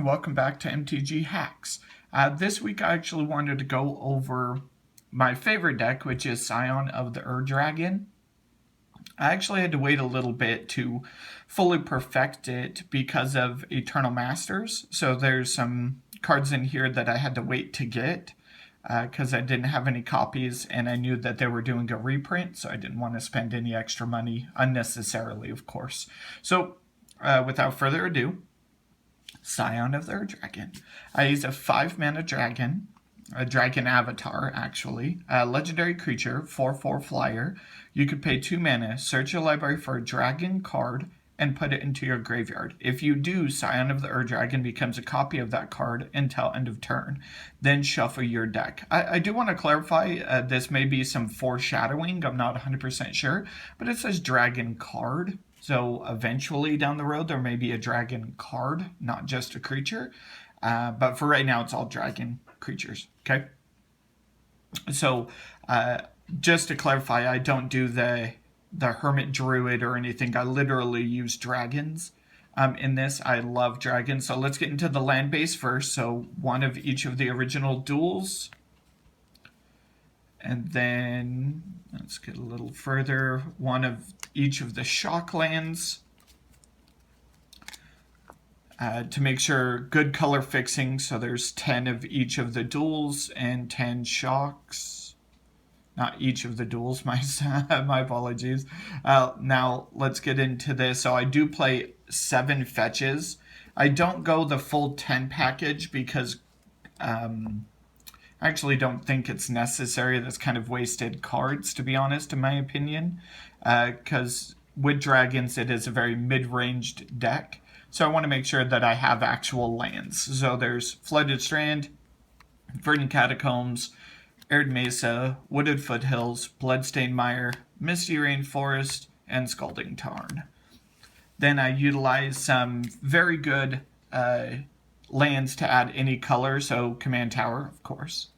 everyone, welcome back to MTG Hacks. This week I actually wanted to go over my favorite deck, which is Scion of the Arid Dragon. I actually had to wait a little bit to fully perfect it because of Eternal Masters, so there's some cards in here that I had to wait to get because I didn't have any copies and I knew that they were doing a reprint, so I didn't want to spend any extra money unnecessarily, of course. So without further ado, Scion of the Arid Dragon. I use a 5-mana dragon, a dragon avatar actually, a legendary creature, 4/4 flyer. You could pay 2 mana, search your library for a dragon card, and put it into your graveyard. If you do, Scion of the Arid Dragon becomes a copy of that card until end of turn. Then shuffle your deck. I do want to clarify, this may be some foreshadowing, I'm not 100% sure, but it says dragon card. So eventually down the road, there may be a dragon card, not just a creature. But for right now, it's all dragon creatures, okay? So just to clarify, I don't do the Hermit Druid or anything. I literally use dragons in this. I love dragons. So let's get into the land base first. So one of each of the original duels. And then let's get a little further. One of each of the shock lands. To make sure good color fixing. So there's 10 of each of the duels and 10 shocks. Not each of the duels, my apologies. Now let's get into this. So I do play 7 fetches. I don't go the full 10 package because I actually don't think it's necessary. That's kind of wasted cards, to be honest, in my opinion. Because with dragons, it is a very mid-ranged deck. So I want to make sure that I have actual lands. So there's Flooded Strand, Verdant Catacombs, Arid Mesa, Wooded Foothills, Bloodstained Mire, Misty Rainforest, and Scalding Tarn. Then I utilize some very good lands to add any color, so Command Tower, of course.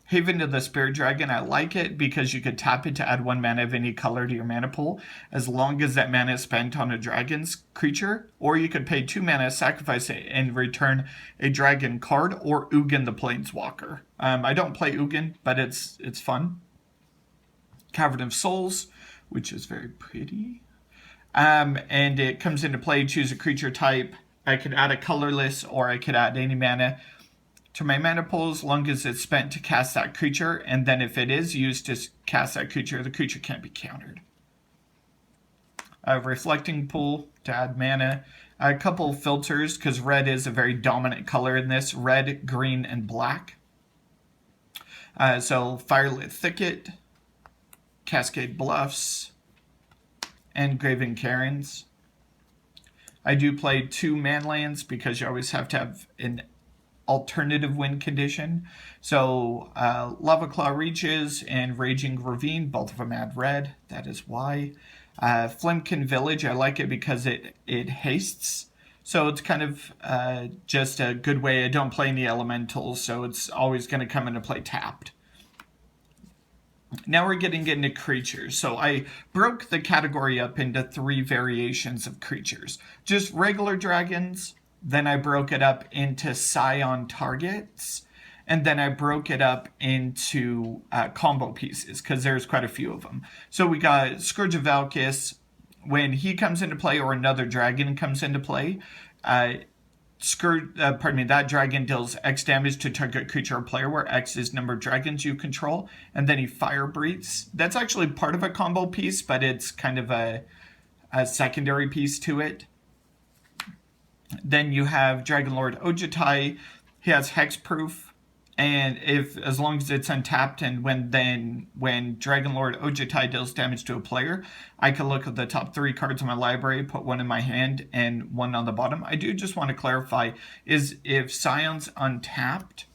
Haven of the Spirit Dragon, I like it because you could tap it to add 1 mana of any color to your mana pool, as long as that mana is spent on a dragon's creature, or you could pay 2 mana, sacrifice it, and return a dragon card, or Ugin the Planeswalker. I don't play Ugin, but it's fun. Cavern of Souls, which is very pretty. And it comes into play, choose a creature type. I could add a colorless, or I could add any mana to my mana pool as long as it's spent to cast that creature, and then if it is used to cast that creature, the creature can't be countered. A Reflecting Pool to add mana. A couple filters, because red is a very dominant color in this. Red, green, and black. So Fire-Lit Thicket, Cascade Bluffs, and Graven Cairns. I do play 2 man lands because you always have to have an alternative win condition. So Lavaclaw Reaches and Raging Ravine, both of them add red. That is why. Flamekin Village, I like it because it hastes. So it's kind of just a good way. I don't play any elementals, so it's always going to come into play tapped. Now we're getting into creatures. So I broke the category up into 3 variations of creatures. Just regular dragons. Then I broke it up into Scion targets. And then I broke it up into combo pieces, because there's quite a few of them. So we got Scourge of Valkis. When he comes into play, or another dragon comes into play, that dragon deals X damage to target creature or player, where X is number of dragons you control. And then he fire breathes. That's actually part of a combo piece, but it's kind of a secondary piece to it. Then you have Dragonlord Ojutai. He has hexproof, and as long as it's untapped, and when Dragonlord Ojutai deals damage to a player, I can look at the top 3 cards in my library, put 1 in my hand and 1 on the bottom. I do just want to clarify, is if Scion's untapped,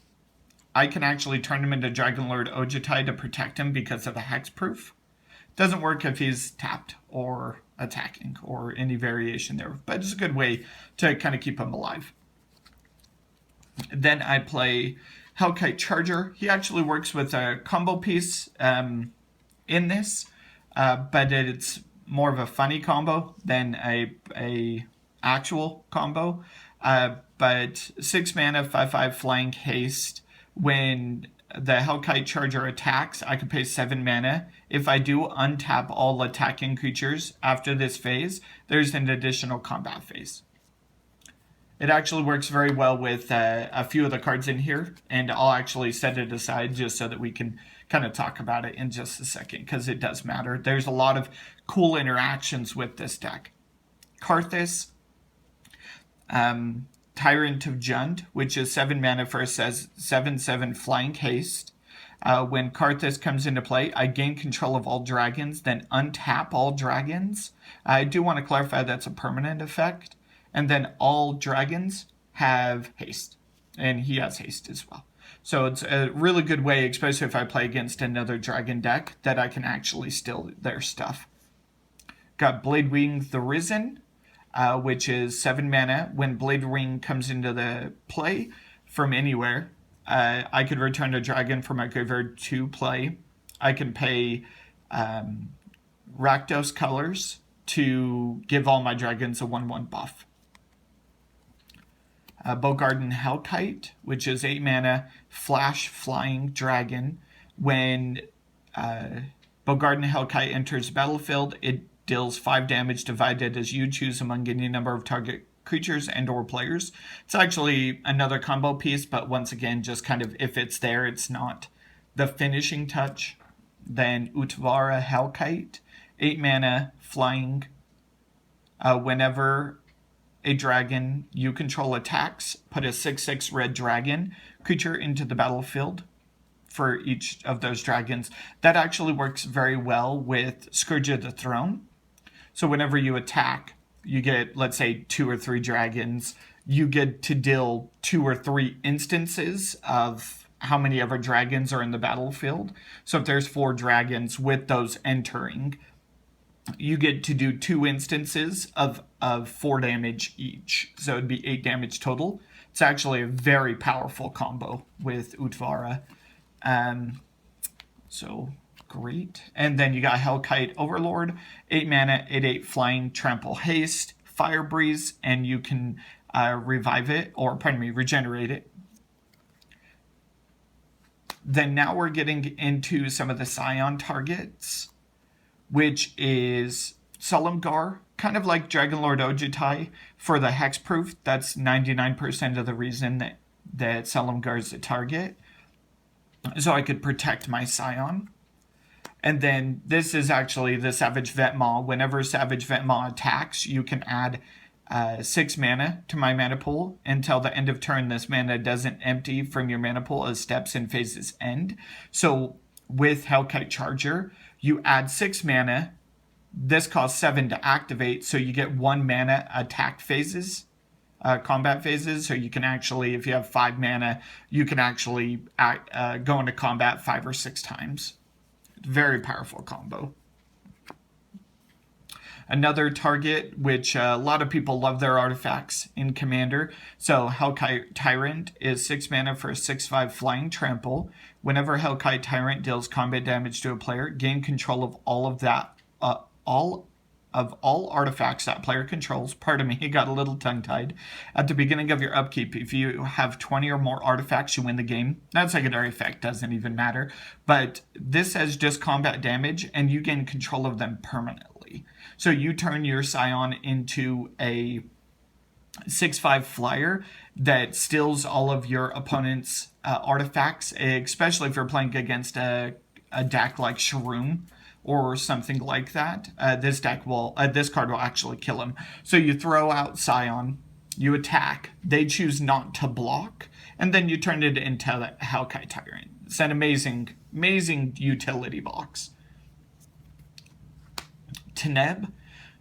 I can actually turn him into Dragonlord Ojutai to protect him because of the hexproof. Doesn't work if he's tapped or attacking or any variation there, but it's a good way to kind of keep him alive. Then I play Hellkite Charger. He actually works with a combo piece in this, but it's more of a funny combo than a actual combo. but 6 mana, 5/5 flying haste. When the Hellkite Charger attacks, I can pay 7 mana. If I do untap all attacking creatures after this phase, there's an additional combat phase. It actually works very well with a few of the cards in here, and I'll actually set it aside just so that we can kind of talk about it in just a second, because it does matter. There's a lot of cool interactions with this deck. Karthus, Tyrant of Jund, which is 7 mana for a 7/7 flying haste. When Karthus comes into play, I gain control of all dragons, then untap all dragons. I do want to clarify that's a permanent effect. And then all dragons have haste, and he has haste as well. So it's a really good way, especially if I play against another dragon deck, that I can actually steal their stuff. Got Bladewing the Risen, which is 7 mana. When Bladewing comes into the play from anywhere, I could return a dragon from my graveyard to play. I can pay Rakdos colors to give all my dragons a 1/1 buff. Bogardan Hellkite, which is 8 mana, flash flying dragon. When Bogardan Hellkite enters the battlefield, it deals 5 damage divided as you choose among any number of target creatures and or players. It's actually another combo piece, but once again, just kind of if it's there, it's not the finishing touch. Then Utvara Hellkite, 8 mana, flying. Whenever a dragon you control attacks, put a 6/6 red dragon creature into the battlefield for each of those dragons. That actually works very well with Scourge of the Throne. So whenever you attack, you get, let's say, 2 or 3 dragons. You get to deal 2 or 3 instances of how many ever dragons are in the battlefield. So if there's 4 dragons with those entering, you get to do 2 instances of 4 damage each. So it'd be 8 damage total. It's actually a very powerful combo with Utvara. So great. And then you got Hellkite Overlord, 8 mana, 8/8 flying, trample haste, fire breeze, and you can regenerate it. Then now we're getting into some of the Scion targets, which is Sullumgar, kind of like Dragonlord Ojutai for the hexproof. That's 99% of the reason that Sullumgar is a target. So I could protect my Scion. And then this is actually the Savage Vetmaw. Whenever Savage Vetmaw attacks, you can add 6 mana to my mana pool. Until the end of turn, this mana doesn't empty from your mana pool as steps and phases end. So with Hellkite Charger, you add 6 mana. This costs 7 to activate, so you get 1 mana attack phases, combat phases. So you can actually, if you have 5 mana, you can actually go into combat 5 or 6 times. Very powerful combo. Another target, which a lot of people love their artifacts in Commander. So Hellkite Tyrant is 6 mana for a 6/5 flying trample. Whenever Hellkite Tyrant deals combat damage to a player, gain control of all artifacts that player controls. Pardon me, it got a little tongue-tied. At the beginning of your upkeep, if you have 20 or more artifacts, you win the game. That secondary effect doesn't even matter. But this has just combat damage, and you gain control of them permanently. So you turn your Scion into a 6/5 flyer that steals all of your opponent's artifacts, especially if you're playing against a deck like Shroom or something like that. This card will actually kill him. So you throw out Scion, you attack, they choose not to block, and then you turn it into the Hellkite Tyrant. It's an amazing utility box. Teneb.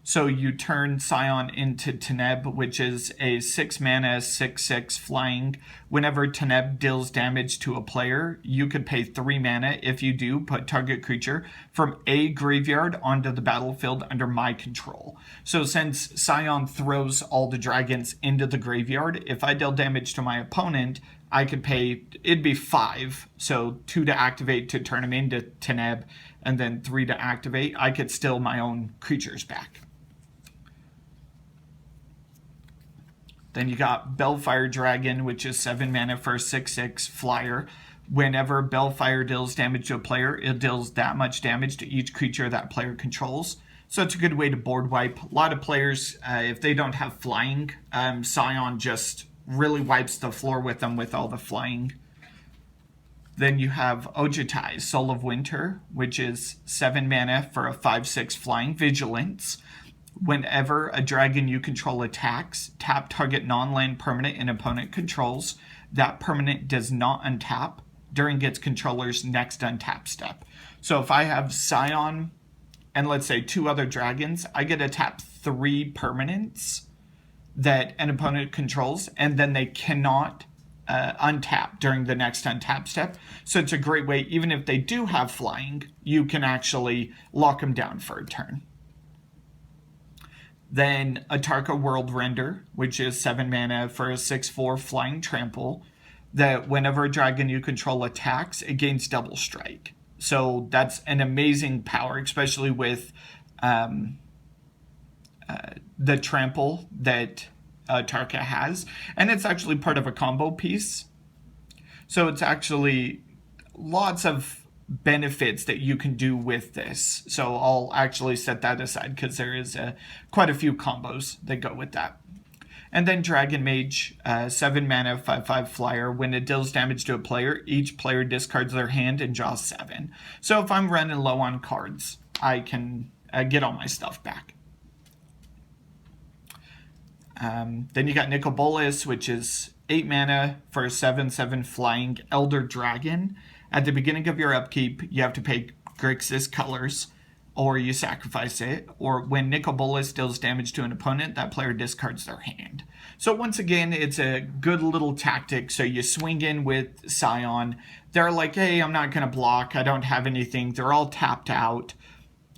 So you turn Scion into Teneb, which is a 6 mana, 6/6 flying. Whenever Teneb deals damage to a player, you could pay 3 mana. If you do, put target creature from a graveyard onto the battlefield under my control. So since Scion throws all the dragons into the graveyard, if I deal damage to my opponent, I could pay, it'd be 5. So 2 to activate to turn him into Teneb, and then 3 to activate. I could steal my own creatures back. Then you got Balefire Dragon, which is 7 mana for a 6/6 flyer. Whenever Balefire deals damage to a player, it deals that much damage to each creature that player controls. So it's a good way to board wipe. A lot of players, if they don't have flying, Scion just really wipes the floor with them with all the flying. Then you have Ojutai, Soul of Winter, which is 7 mana for a 5/6 flying vigilance. Whenever a dragon you control attacks, tap target non-land permanent an opponent controls. That permanent does not untap during its controller's next untap step. So if I have Scion and let's say 2 other dragons, I get to tap 3 permanents that an opponent controls, and then they cannot untap during the next untap step. So it's a great way, even if they do have flying, you can actually lock them down for a turn. Then Atarka World Render, which is 7 mana for a 6/4 flying trample, that whenever a dragon you control attacks, it gains double strike. So that's an amazing power, especially with the trample that Atarka has. And it's actually part of a combo piece. So it's actually lots of benefits that you can do with this. So I'll actually set that aside because there is quite a few combos that go with that. And then Dragon Mage, 7 mana, 5/5 flyer. When it deals damage to a player, each player discards their hand and draws 7. So if I'm running low on cards, I can get all my stuff back. Then you got Nicol Bolas, which is 8 mana for a 7/7 flying Elder Dragon. At the beginning of your upkeep, you have to pay Grixis colors, or you sacrifice it, or when Nicol Bolas deals damage to an opponent, that player discards their hand. So once again, it's a good little tactic. So you swing in with Scion. They're like, hey, I'm not going to block. I don't have anything. They're all tapped out.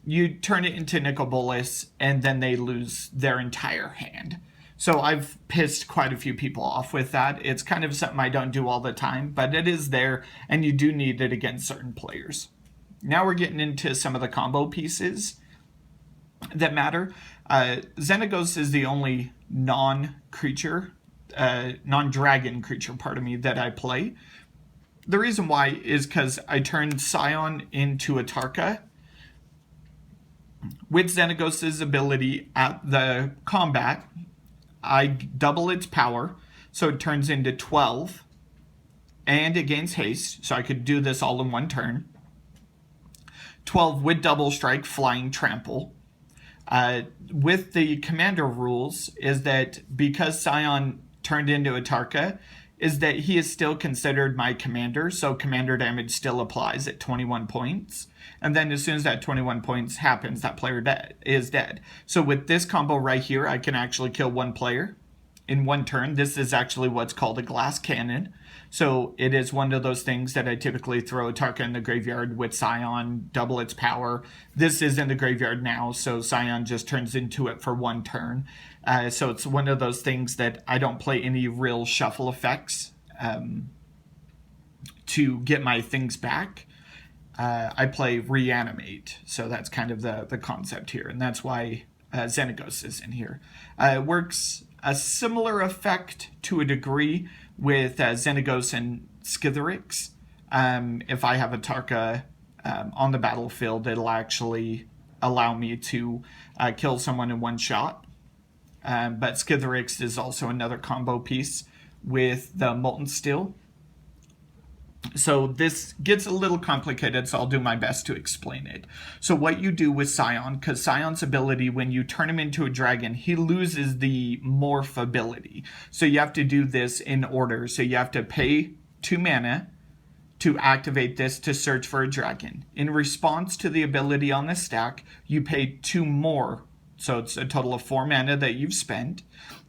You turn it into Nicol Bolas, and then they lose their entire hand. So I've pissed quite a few people off with that. It's kind of something I don't do all the time, but it is there, and you do need it against certain players. Now we're getting into some of the combo pieces that matter. Xenagos is the only non-creature, non-dragon creature, that I play. The reason why is because I turned Scion into Atarka. With Xenagos' ability at the combat, I double its power, so it turns into 12, and it gains haste, so I could do this all in one turn. 12 with double strike, flying trample. With the commander rules is that because Scion turned into Atarka, is that he is still considered my commander, so commander damage still applies at 21 points. And then as soon as that 21 points happens, that player is dead. So with this combo right here, I can actually kill one player in one turn. This is actually what's called a glass cannon. So it is one of those things that I typically throw Atarka in the graveyard with Scion, double its power. This is in the graveyard now, so Scion just turns into it for one turn. So it's one of those things that I don't play any real shuffle effects to get my things back. I play Reanimate, so that's kind of the concept here, and that's why Xenagos is in here. It works a similar effect to a degree with Xenagos and Skithiryx. If I have Atarka on the battlefield, it'll actually allow me to kill someone in one shot. But Skithiryx is also another combo piece with the Moltensteel. So this gets a little complicated, so I'll do my best to explain it. So what you do with Scion, because Scion's ability, when you turn him into a dragon, he loses the morph ability. So you have to do this in order. So you have to pay 2 mana to activate this to search for a dragon. In response to the ability on the stack, you pay 2 more. So it's a total of 4 mana that you've spent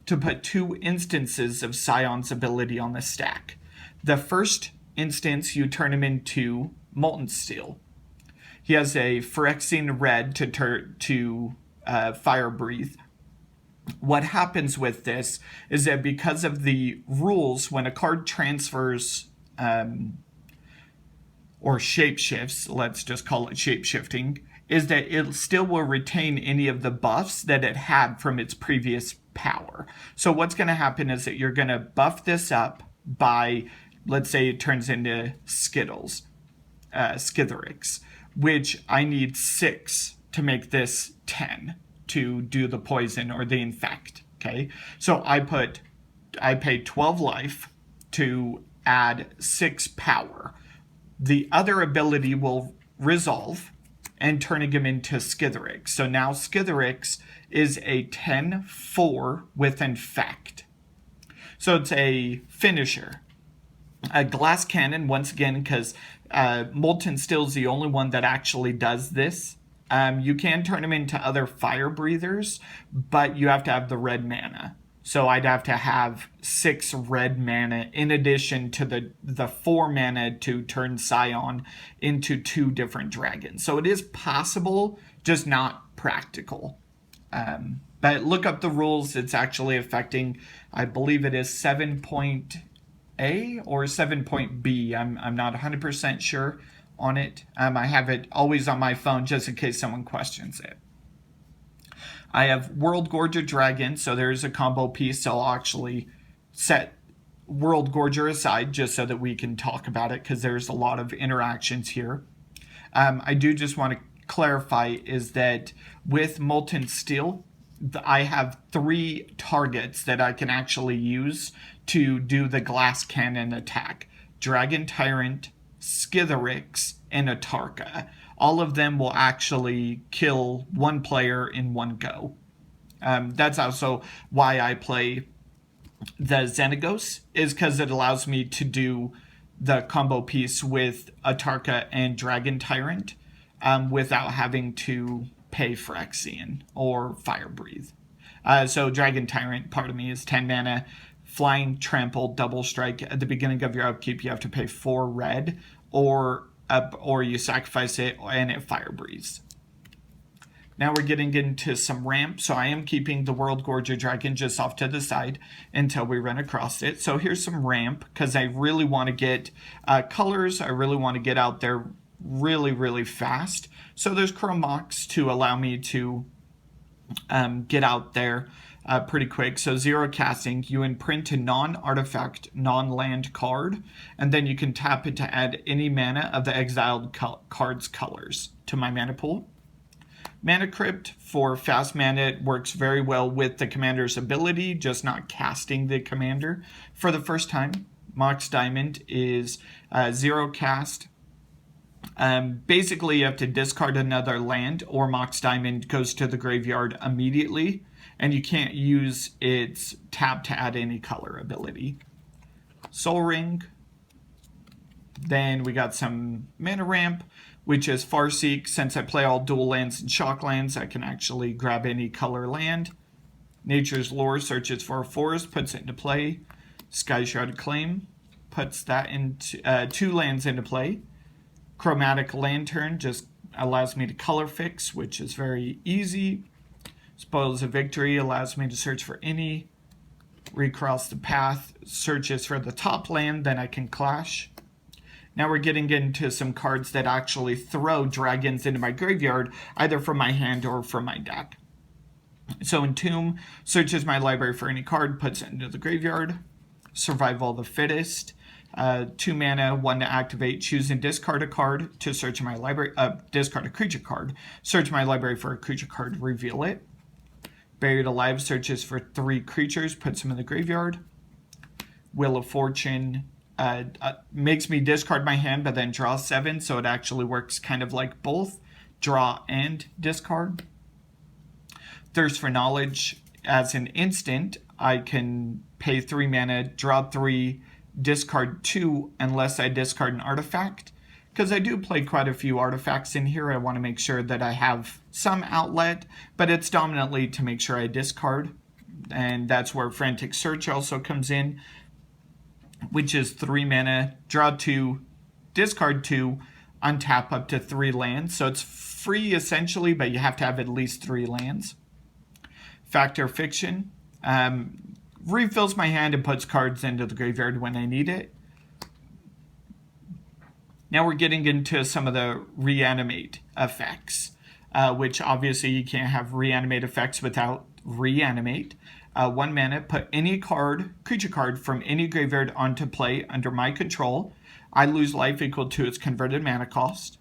to put 2 instances of Scion's ability on the stack. The first instance, you turn him into Moltensteel. He has a Phyrexian red to fire breathe. What happens with this is that because of the rules, when a card transfers or shapeshifts, let's just call it shapeshifting, is that it still will retain any of the buffs that it had from its previous power. So what's going to happen is that you're going to buff this up by, let's say it turns into Skitterix, which I need 6 to make this 10 to do the poison or the infect. Okay, so I paid 12 life to add 6 power. The other ability will resolve and turning him into Skitterix. So now Skitterix is a 10-4 with infect. So it's a finisher. A glass cannon, once again, because Moltensteel is the only one that actually does this. You can turn him into other fire breathers, but you have to have the red mana. So I'd have to have 6 red mana in addition to the 4 mana to turn Scion into 2 different dragons. So it is possible, just not practical. But look up the rules. It's actually affecting, I believe it is 7.A or 7.B. I'm not 100% sure on it. I have it always on my phone just in case someone questions it. I have World Gorger Dragon, so there's a combo piece, so I'll actually set World Gorger aside just so that we can talk about it because there's a lot of interactions here. I do just want to clarify is that with Moltensteel, I have 3 targets that I can actually use to do the glass cannon attack. Dragon Tyrant, Skitterix, and Atarka. All of them will actually kill one player in one go. That's also why I play the Xenagos, is because it allows me to do the combo piece with Atarka and Dragon Tyrant without having to pay Phyrexian or Fire Breathe. So Dragon Tyrant, part of me, is 10 mana, flying, trample, double strike. At the beginning of your upkeep, you have to pay 4 red, or you sacrifice it and it fire breathes. Now we're getting into some ramp, so I am keeping the World Gorger Dragon just off to the side until we run across it. So here's some ramp, because I really want to get colors. I really want to get out there really, really fast. So there's Chrome Mox to allow me to get out there pretty quick. So 0 casting, you imprint a non-artifact, non-land card, and then you can tap it to add any mana of the exiled card's colors to my mana pool. Mana Crypt, for fast mana, it works very well with the commander's ability, just not casting the commander. For the first time, Mox Diamond is 0 cast. Basically, you have to discard another land, or Mox Diamond goes to the graveyard immediately, and you can't use its tap to add any color ability. Soul Ring. Then we got some mana ramp, which is Farseek. Since I play all dual lands and shock lands, I can actually grab any color land. Nature's Lore searches for a forest, puts it into play. Sky Shrouded Claim puts that into 2 lands into play. Chromatic Lantern just allows me to color fix, which is very easy. Spoils of Victory allows me to search for any. Recross the Path searches for the top land, then I can clash. Now we're getting into some cards that actually throw dragons into my graveyard, either from my hand or from my deck. So Entomb searches my library for any card, puts it into the graveyard. Survival of the Fittest. 2 mana, 1 to activate, choose and discard a card to search my library, discard a creature card, search my library for a creature card, reveal it. Buried Alive searches for 3 creatures, puts them in the graveyard. Wheel of Fortune makes me discard my hand but then draw 7, so it actually works kind of like both draw and discard. Thirst for Knowledge, as an instant, I can pay 3 mana, draw 3, discard 2 unless I discard an artifact. Because I do play quite a few artifacts in here, I want to make sure that I have some outlet, but it's dominantly to make sure I discard. And that's where Frantic Search also comes in, which is 3 mana, draw 2, discard 2, untap up to 3 lands. So it's free essentially, but you have to have at least 3 lands. Factor Fiction refills my hand and puts cards into the graveyard when I need it. Now we're getting into some of the reanimate effects, which obviously you can't have reanimate effects without reanimate. 1 mana, put any creature card from any graveyard onto play under my control. I lose life equal to its converted mana cost.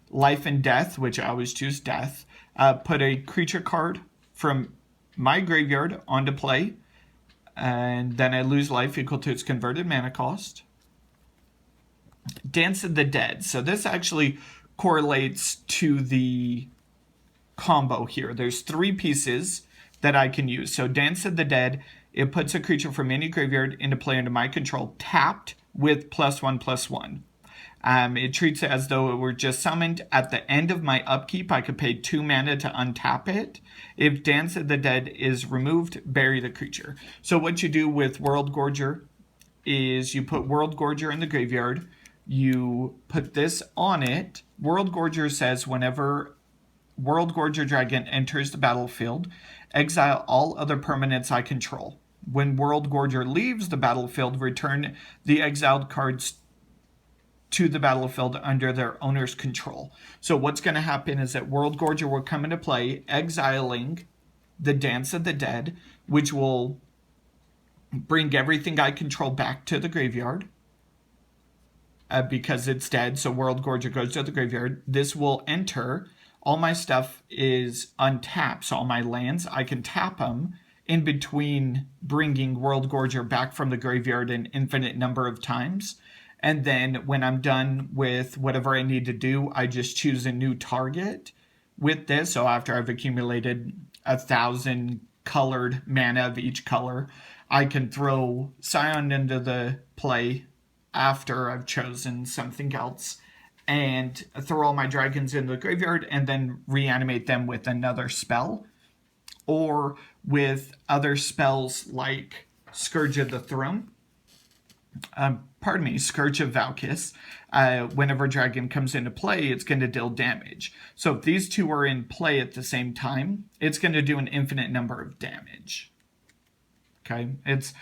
Life and death, which I always choose death. Put a creature card from my graveyard onto play, and then I lose life equal to its converted mana cost. Dance of the Dead. So this actually correlates to the combo here. There's 3 pieces that I can use. So Dance of the Dead, it puts a creature from any graveyard into play under my control, tapped with +1/+1. It treats it as though it were just summoned. At the end of my upkeep, I could pay 2 mana to untap it. If Dance of the Dead is removed, bury the creature. So what you do with World Gorger is you put World Gorger in the graveyard. You put this on it. World Gorger says whenever World Gorger Dragon enters the battlefield, exile all other permanents I control. When World Gorger leaves the battlefield, return the exiled cards to the battlefield under their owner's control. So what's going to happen is that World Gorger will come into play, exiling the Dance of the Dead, which will bring everything I control back to the graveyard. Because it's dead, so World Gorger goes to the graveyard. This will enter. All my stuff is untapped, so all my lands, I can tap them in between bringing World Gorger back from the graveyard an infinite number of times. And then when I'm done with whatever I need to do, I just choose a new target with this. So after I've accumulated 1,000 colored mana of each color, I can throw Scion into the play after I've chosen something else and throw all my dragons in the graveyard and then reanimate them with another spell, or with other spells like Scourge of the Throne. Scourge of Valkis. Whenever dragon comes into play, it's going to deal damage. So if these two are in play at the same time, it's going to do an infinite number of damage. Okay, it's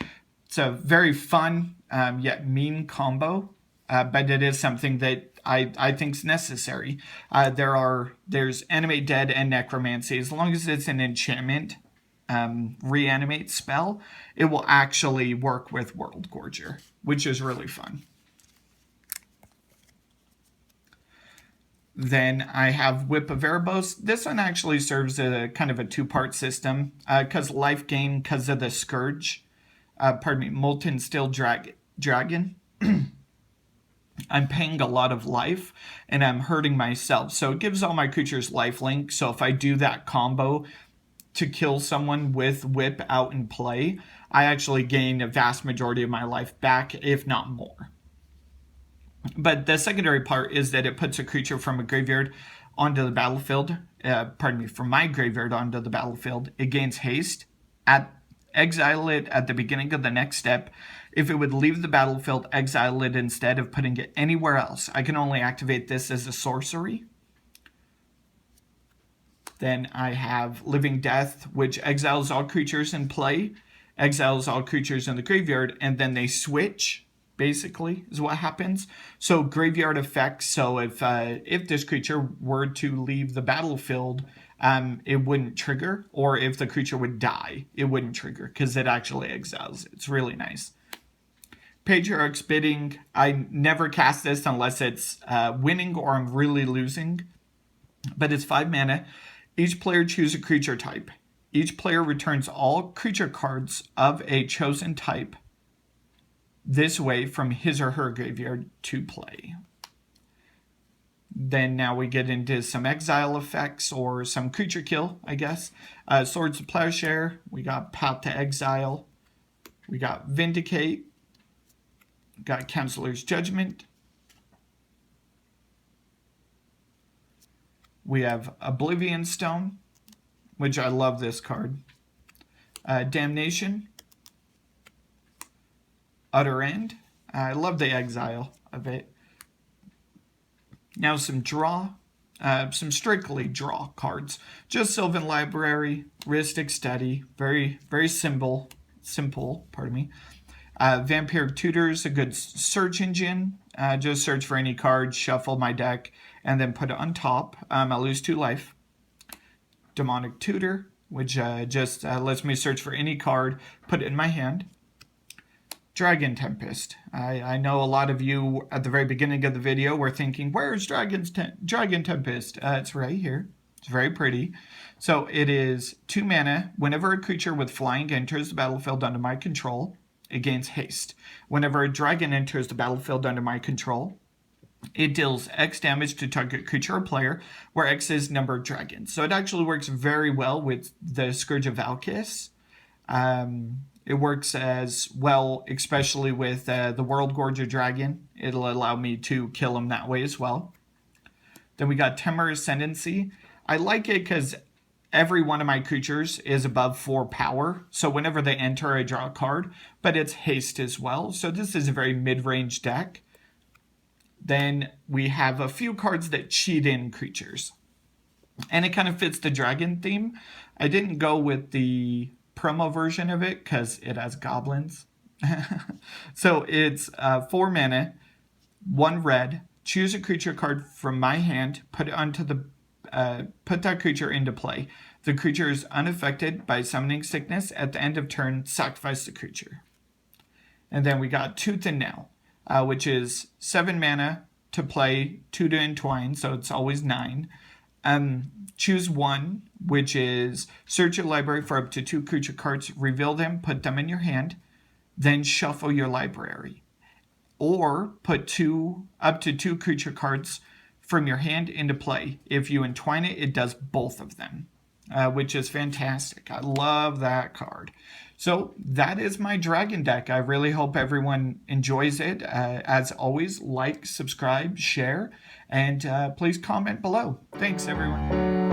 a very fun yet mean combo, but it is something that I think is necessary. There's Animate Dead and Necromancy. As long as it's an enchantment reanimate spell, it will actually work with World Gorger, which is really fun. Then I have Whip of Erebos. This one actually serves a kind of a 2-part system because life gain because of the Scourge. Moltensteel Dragon. I'm paying a lot of life and I'm hurting myself. So it gives all my creatures lifelink. So if I do that combo to kill someone with Whip out in play, I actually gain a vast majority of my life back, if not more. But the secondary part is that it puts a creature from a graveyard onto the battlefield. From my graveyard onto the battlefield. It gains haste. Exile it at the beginning of the next step. If it would leave the battlefield, exile it instead of putting it anywhere else. I can only activate this as a sorcery. Then I have Living Death, which exiles all creatures in play, exiles all creatures in the graveyard, and then they switch, basically, is what happens. So graveyard effects, so if this creature were to leave the battlefield, it wouldn't trigger, or if the creature would die, it wouldn't trigger, because it actually exiles. It's really nice. Patriarch's Bidding, I never cast this unless it's winning or I'm really losing, but it's 5 mana. Each player chooses a creature type. Each player returns all creature cards of a chosen type this way from his or her graveyard to play. Then now we get into some exile effects or some creature kill, I guess. Swords of Plowshare, we got Path to Exile, we got Vindicate, got Counselor's Judgment. We have Oblivion Stone, which I love this card. Damnation. Utter End. I love the exile of it. Now some draw. Some strictly draw cards. Just Sylvan Library, Rhystic Study. Very, very simple. Vampire Tutor's a good search engine. Just search for any card, shuffle my deck, and then put it on top. I lose 2 life. Demonic Tutor. which just lets me search for any card, put it in my hand. Dragon Tempest. I know a lot of you at the very beginning of the video were thinking, where's Dragon Tempest? It's right here. It's very pretty. So it is 2 mana. Whenever a creature with flying enters the battlefield under my control, it gains haste. Whenever a dragon enters the battlefield under my control, it deals X damage to target creature or player, where X is number of dragons. So it actually works very well with the Scourge of Valkis. It works as well, especially with the World Gorger Dragon. It'll allow me to kill him that way as well. Then we got Temur Ascendancy. I like it because every one of my creatures is above 4 power. So whenever they enter, I draw a card. But it's haste as well. So this is a very mid-range deck. Then we have a few cards that cheat in creatures. And it kind of fits the dragon theme. I didn't go with the promo version of it because it has goblins. So it's 4 mana, 1 red. Choose a creature card from my hand, put that creature into play. The creature is unaffected by summoning sickness. At the end of turn, sacrifice the creature. And then we got Tooth and Nail, which is 7 mana to play, 2 to entwine, so it's always 9. Choose 1, which is search your library for up to 2 creature cards, reveal them, put them in your hand, then shuffle your library. Or put up to 2 creature cards from your hand into play. If you entwine it, it does both of them, which is fantastic. I love that card. So that is my dragon deck. I really hope everyone enjoys it. As always, like, subscribe, share, and please comment below. Thanks, everyone.